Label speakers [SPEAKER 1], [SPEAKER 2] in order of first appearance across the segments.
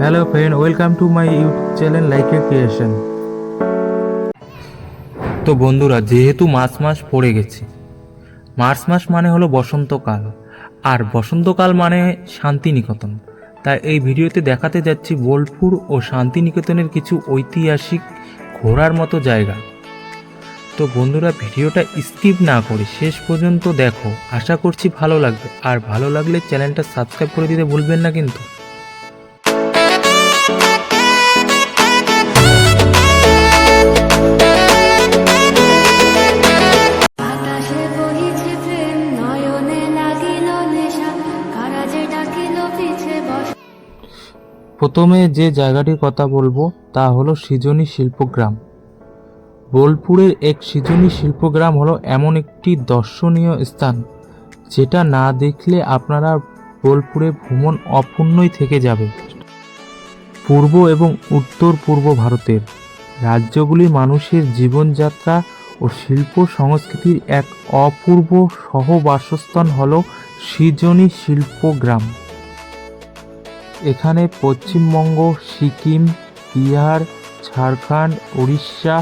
[SPEAKER 1] Hello friend, welcome to my YouTube channel like a creation. তো বন্ধুরা, যেহেতু March মাস পড়ে গেছে, মার্চ মাস মানে হলো বসন্তকাল, আর বসন্তকাল মানে শান্তিনিকেতন। তাই এই ভিডিওতে দেখাতে যাচ্ছি বোলপুর ও শান্তিনিকেতনের কিছু ঐতিহাসিক ঘোরার মতো জায়গা। তো বন্ধুরা, ভিডিওটা স্কিপ না করে শেষ পর্যন্ত দেখো, আশা করছি ভালো লাগবে। আর ভালো লাগলে চ্যানেলটা সাবস্ক্রাইব করে দিতে ভুলবেন না কিন্তু। প্রথমে যে জায়গাটির কথা বলবো তা হলো সৃজনী শিল্পগ্রাম। বোলপুরের এক সৃজনী শিল্পগ্রাম হলো এমন একটি দর্শনীয় স্থান যেটা না দেখলে আপনারা বোলপুরে ভ্রমণ অপূর্ণই থেকে যাবে। পূর্ব এবং উত্তর পূর্ব ভারতের রাজ্যগুলির মানুষের জীবনযাত্রা ও শিল্প সংস্কৃতির এক অপূর্ব সহবাসস্থান হল সৃজনী শিল্পগ্রাম। এখানে পশ্চিমবঙ্গ, সিকিম, বিহার, ঝাড়খণ্ড, উড়িষ্যা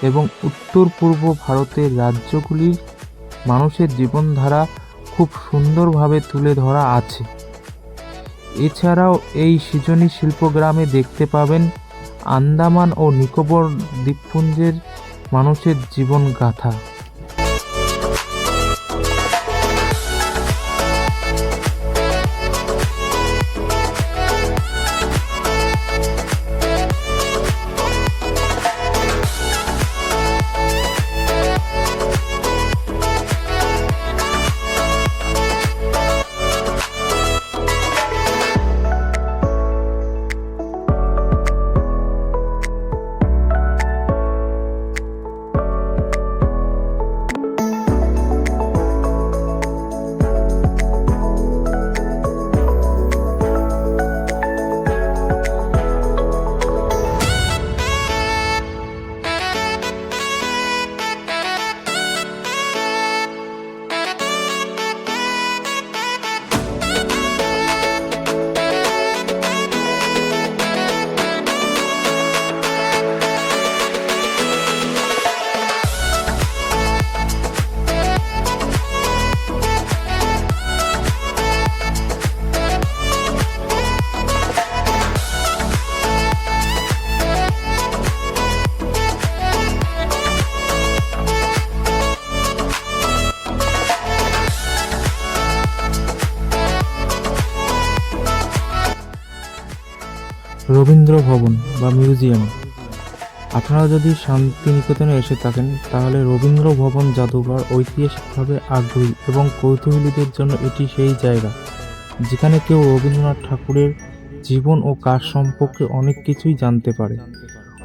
[SPEAKER 1] এবং উত্তর পূর্ব ভারতের রাজ্যগুলির মানুষের জীবনধারা খুব সুন্দরভাবে তুলে ধরা আছে। এছাড়াও এই সৃজনী শিল্পগ্রামে দেখতে পাবেন আন্দামান ও নিকোবর দ্বীপপুঞ্জের মানুষের জীবনগাথা। রবীন্দ্র ভবন বা মিউজিয়াম। আপনারা যদি শান্তিনিকেতনে এসে থাকেন তাহলে রবীন্দ্র ভবন জাদুঘর ঐতিহাসিকভাবে আগ্রহী এবং কৌতূহলীদের জন্য এটি সেই জায়গা যেখানে কেউ রবীন্দ্রনাথ ঠাকুরের জীবন ও কাজ সম্পর্কে অনেক কিছুই জানতে পারে।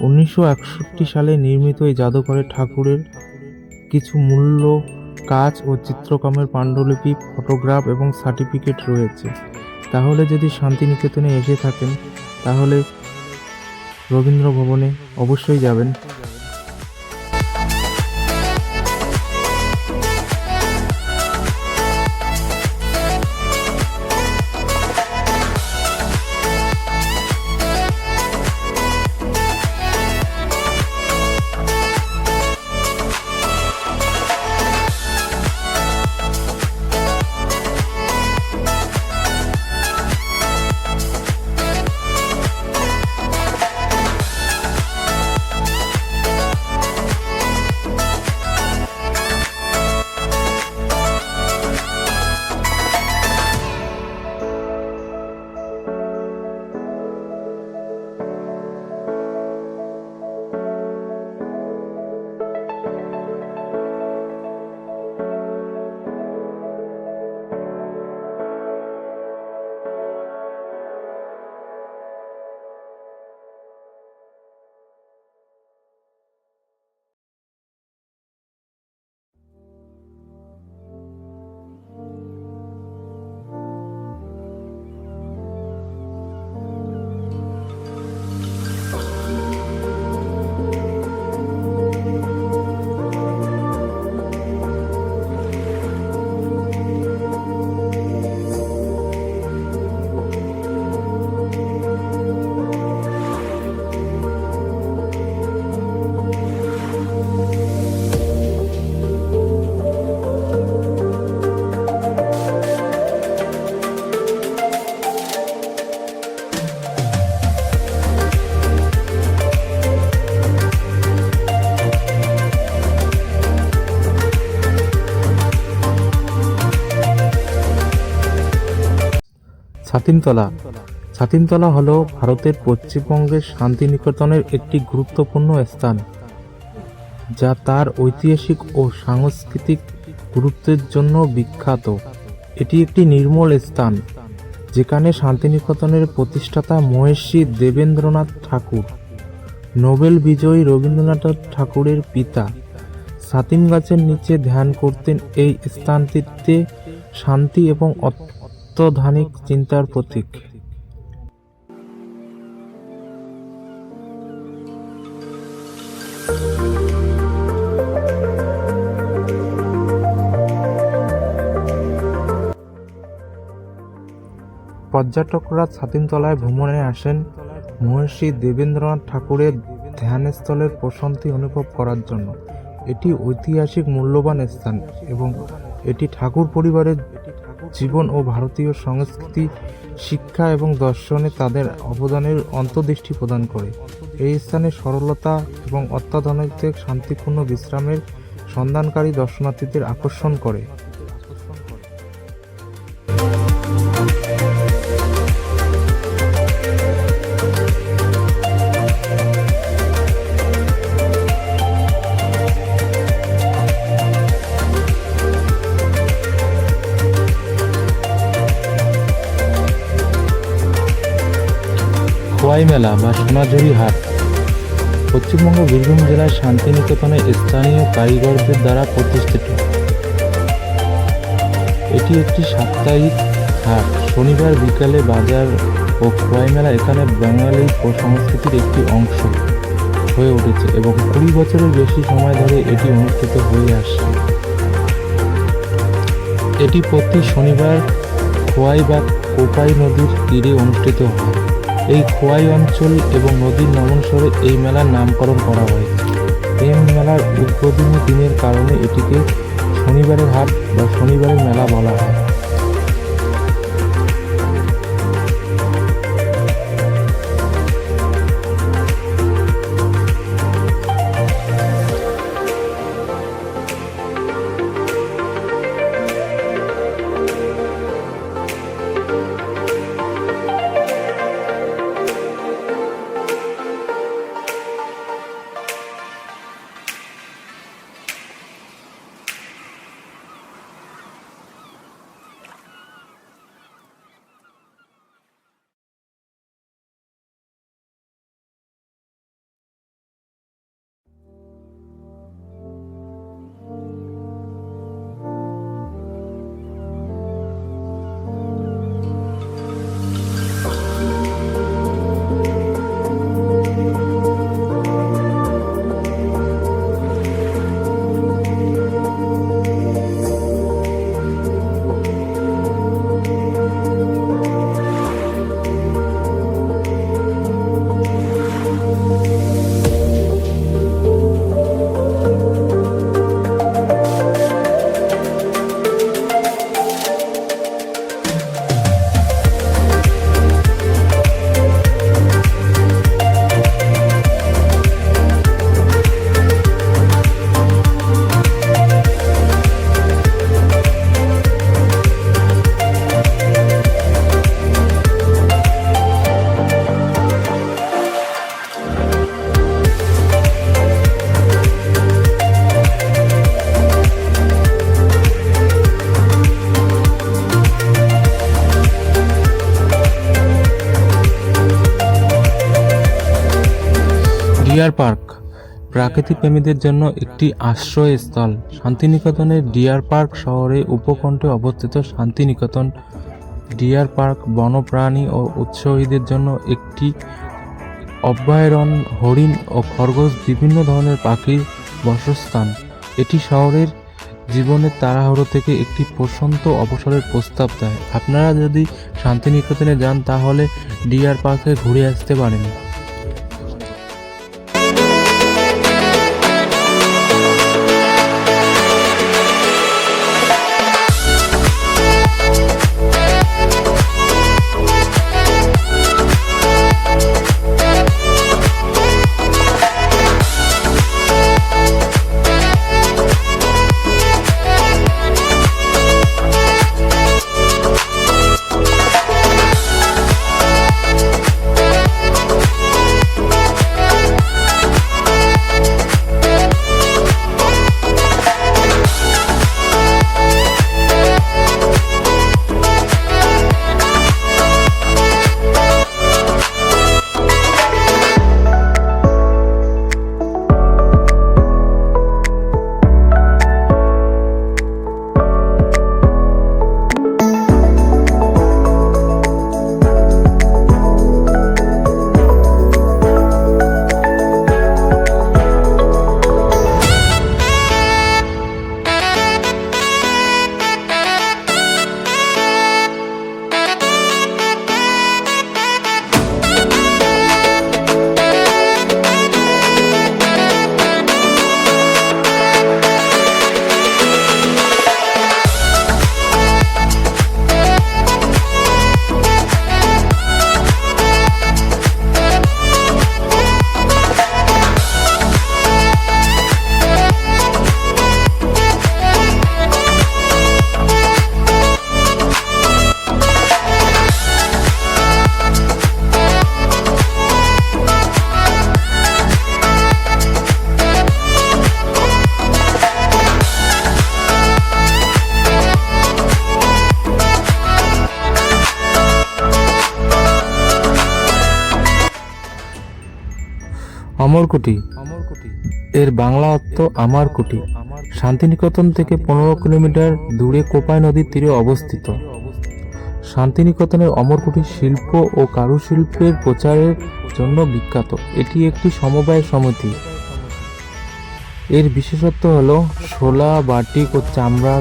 [SPEAKER 1] 1961 সালে নির্মিত এই জাদুঘরে ঠাকুরের কিছু মূল্য কাজ ও চিত্রকর্মের পাণ্ডুলিপি, ফটোগ্রাফ এবং সার্টিফিকেট রয়েছে। তাহলে যদি শান্তিনিকেতনে এসে থাকেন তাহলে রবীন্দ্র ভবনে অবশ্যই যাবেন। ছাতিমতলা। ছাতিমতলা হল ভারতের পশ্চিমবঙ্গের শান্তিনিকেতনের একটি গুরুত্বপূর্ণ স্থান, যা তার ঐতিহাসিক ও সাংস্কৃতিক গুরুত্বের জন্য বিখ্যাত। এটি একটি নির্মল স্থান যেখানে শান্তিনিকেতনের প্রতিষ্ঠাতা মহর্ষি দেবেন্দ্রনাথ ঠাকুর, নোবেল বিজয়ী রবীন্দ্রনাথ ঠাকুরের পিতা, ছাতিম গাছের নিচে ধ্যান করতেন। এই স্থানটিতে শান্তি এবং আধ্যাত্মিক চিন্তার প্রতীক। পর্যটকরা ছাতিমতলায় ভ্রমণে আসেন মহর্ষি দেবেন্দ্রনাথ ঠাকুরের ধ্যানস্থলের প্রশান্তি অনুভব করার জন্য। এটি ঐতিহাসিক মূল্যবান স্থান এবং এটি ঠাকুর পরিবারের জীবন ও ভারতীয় সংস্কৃতি, শিক্ষা এবং দর্শনে তাদের অবদানের অন্তর্দৃষ্টি প্রদান করে। এই স্থানে সরলতা এবং অত্যাধুনিক শান্তিপূর্ণ বিশ্রামের সন্ধানকারী দর্শনার্থীদের আকর্ষণ করে। খোয়াই মেলা বা সোনাঝুরি হাট পশ্চিমবঙ্গ বীরভূম জেলার শান্তিনিকেতনে স্থানীয় কারিগরদের দ্বারা প্রতিষ্ঠিত। এটি একটি সাপ্তাহিক হাট। শনিবার বিকালে বাজার ও খোয়াই মেলা এখানে বাঙালি ও সংস্কৃতির একটি অংশ হয়ে উঠেছে এবং 20 বছরের বেশি সময় ধরে এটি অনুষ্ঠিত হয়ে আসছে। এটি প্রতি শনিবার খোয়াই বা কোপাই নদীর তীরে অনুষ্ঠিত হয়। এই খোয়াই অঞ্চল এবং নদীর নামানুসারে এই মেলার নামকরণ করা হয়েছে। এই মেলার উদ্বোধনী দিনের কারণে এটিকে শনিবারের হাট বা শনিবারের মেলা বলা হয়। ডিয়ার পার্ক প্রাকৃতিক প্রেমীদের জন্য একটি আশ্রয়স্থল। শান্তিনিকেতনের ডিয়ার পার্ক শহরে উপকণ্ঠে অবস্থিত। শান্তিনিকেতন ডিয়ার পার্ক বন্যপ্রাণী ও উৎসাহীদের জন্য একটি অভয়ারণ্য। হরিণ ও খরগোশ, বিভিন্ন ধরনের পাখির বাসস্থান। এটি শহরের জীবনের তাড়াহুড়ো থেকে একটি প্রশান্ত অবসরের প্রস্তাব দেয়। আপনারা যদি শান্তিনিকেতনে যান তাহলে ডিয়ার পার্কে ঘুরে আসতে পারেন। অমরকুটি এর বাংলা অর্থ আমার কুটি। শান্তিনিকেতন থেকে 15 কিলোমিটার দূরে কোপাই নদীর তীরে অবস্থিত। শান্তিনিকেতনের অমরকুটি শিল্প ও কারুশিল্পের প্রচারের জন্য বিখ্যাত। এটি একটি সমবায় সমিতি। এর বিশেষত্ব হলো শোলা, বাটিক ও চামড়া,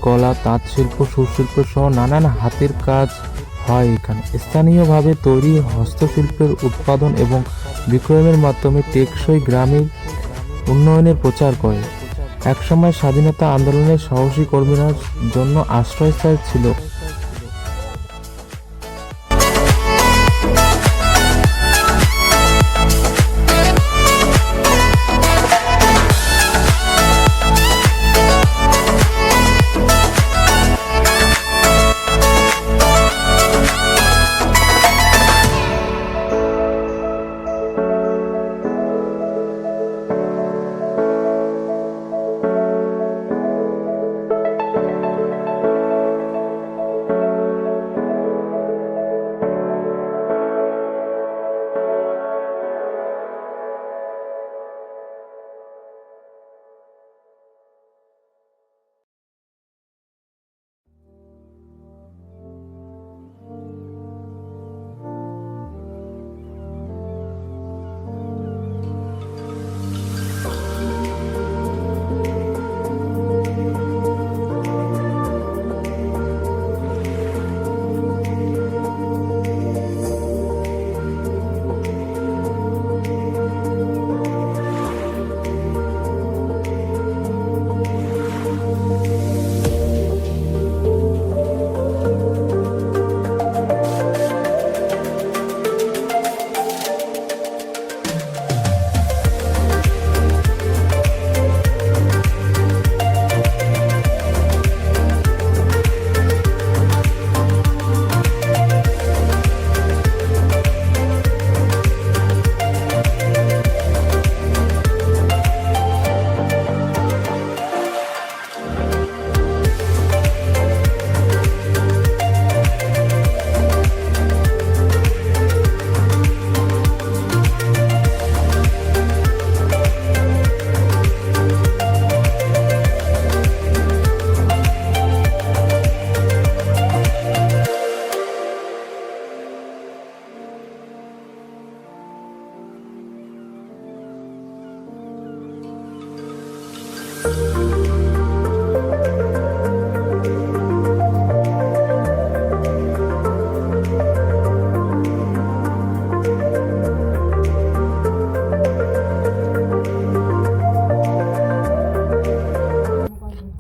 [SPEAKER 1] কলা, তাঁত শিল্প, সুশিল্প সহ নানান হাতের কাজ হয় এখানে। স্থানীয়ভাবে তৈরি হস্তশিল্পের উৎপাদন এবং বিক্রয়ের মাধ্যমে টেকসই গ্রামীণ উন্নয়নের প্রচার করে। একসময় স্বাধীনতা আন্দোলনের সাহসী কর্মীদের জন্য আশ্রয়স্থল ছিল।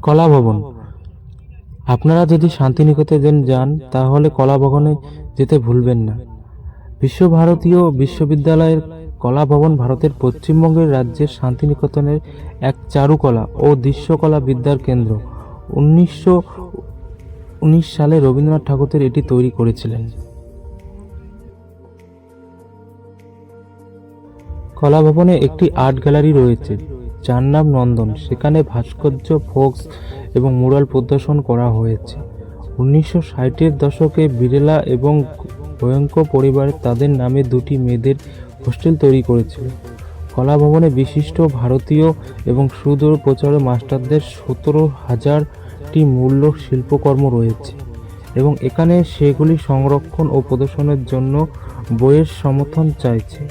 [SPEAKER 1] কলা ভবন। আপনারা যদি শান্তিনিকেতন যান তাহলে কলা ভবনে যেতে ভুলবেন না। বিশ্বভারতীয় বিশ্ববিদ্যালয়ের কলা ভবন ভারতের পশ্চিমবঙ্গের রাজ্যের শান্তিনিকেতনের এক চারুকলা ও দৃশ্যকলা বিদ্যার কেন্দ্র। 1919 সালে রবীন্দ্রনাথ ঠাকুর এটি তৈরি করেছিলেন। কলা ভবনে একটি আর্ট গ্যালারি রয়েছে যার নাম নন্দন। সেখানে ভাস্কর্য, ফোকস এবং মুরাল প্রদর্শন করা হয়েছে। 1960-এর দশকে বিড়লা এবং গোয়েঙ্ক পরিবার তাদের নামে দুটি মেয়েদের হোস্টেল তৈরি করেছিল। কলা ভবনে বিশিষ্ট ভারতীয় এবং সুদূর প্রচারের মাস্টারদের 17,000টি মূল্য শিল্পকর্ম রয়েছে এবং এখানে সেগুলি সংরক্ষণ ও প্রদর্শনের জন্য বইয়ের সমর্থন চাইছে।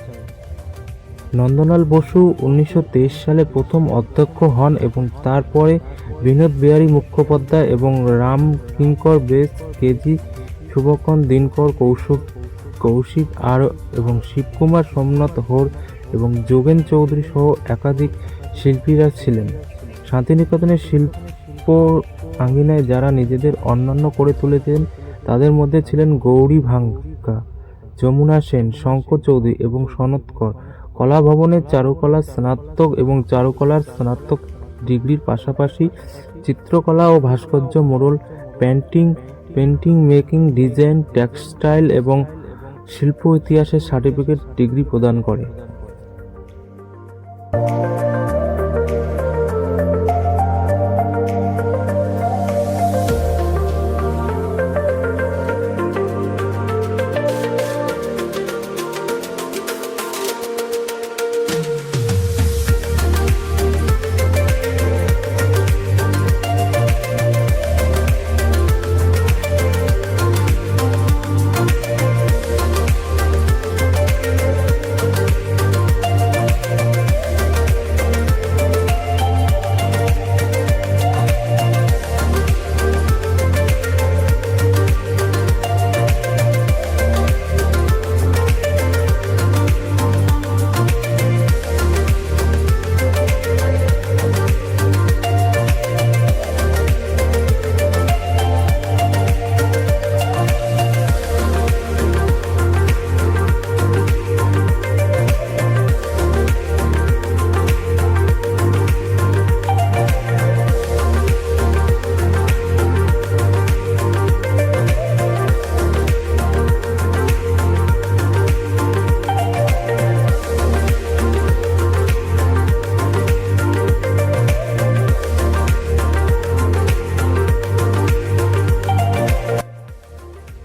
[SPEAKER 1] নন্দলাল বসু 1923 সালে প্রথম অধ্যক্ষ হন এবং তারপরে বিনোদ বিহারী মুখোপাধ্যায় এবং রাম কিঙ্কর বেশ, কেজি শুভকর, দিনকর কৌশিক আর এবং শিবকুমার, সোমনাথ হোর এবং যোগেন চৌধুরী সহ একাধিক শিল্পীরা ছিলেন। শান্তিনিকেতনের শিল্প আঙ্গিনায় যারা নিজেদের অনন্য করে তুলেছেন তাদের মধ্যে ছিলেন গৌরী ভাঙ্গা, যমুনা সেন, শঙ্কর চৌধুরী এবং সনৎ কর। কলা ভবনের চারুকলা স্নাতক এবং চারুকলার স্নাতক ডিগ্রির পাশাপাশি চিত্রকলা ও ভাস্কর্য, মোড়ল, পেন্টিং মেকিং, ডিজাইন, টেক্সটাইল এবং শিল্প ইতিহাসের সার্টিফিকেট ডিগ্রি প্রদান করে।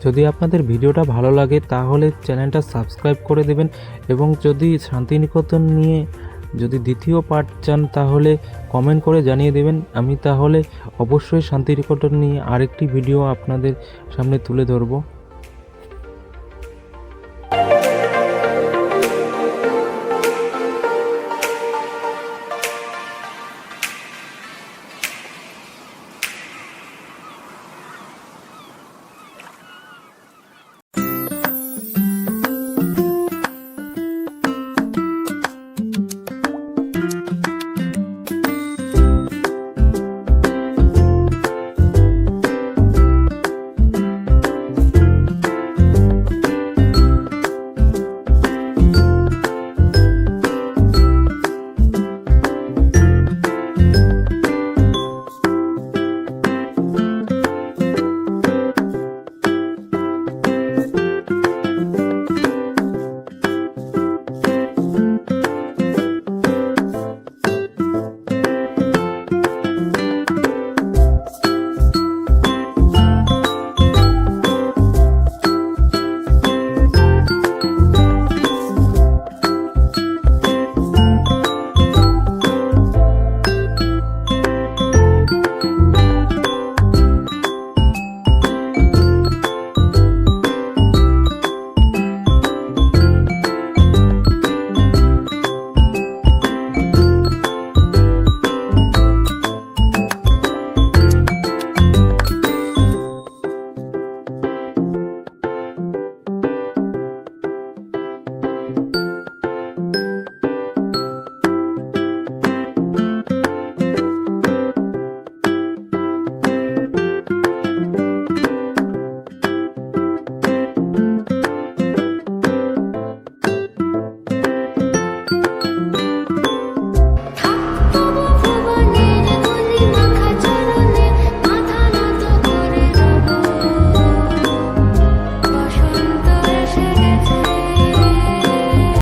[SPEAKER 1] যদি আপনাদের ভিডিওটা ভালো লাগে তাহলে চ্যানেলটা সাবস্ক্রাইব করে দেবেন, এবং যদি শান্তিনিকেতন নিয়ে যদি দ্বিতীয় পার্ট চান তাহলে কমেন্ট করে জানিয়ে দেবেন। আমি তাহলে অবশ্যই শান্তিনিকেতন নিয়ে আরেকটি ভিডিও আপনাদের সামনে তুলে ধরবো।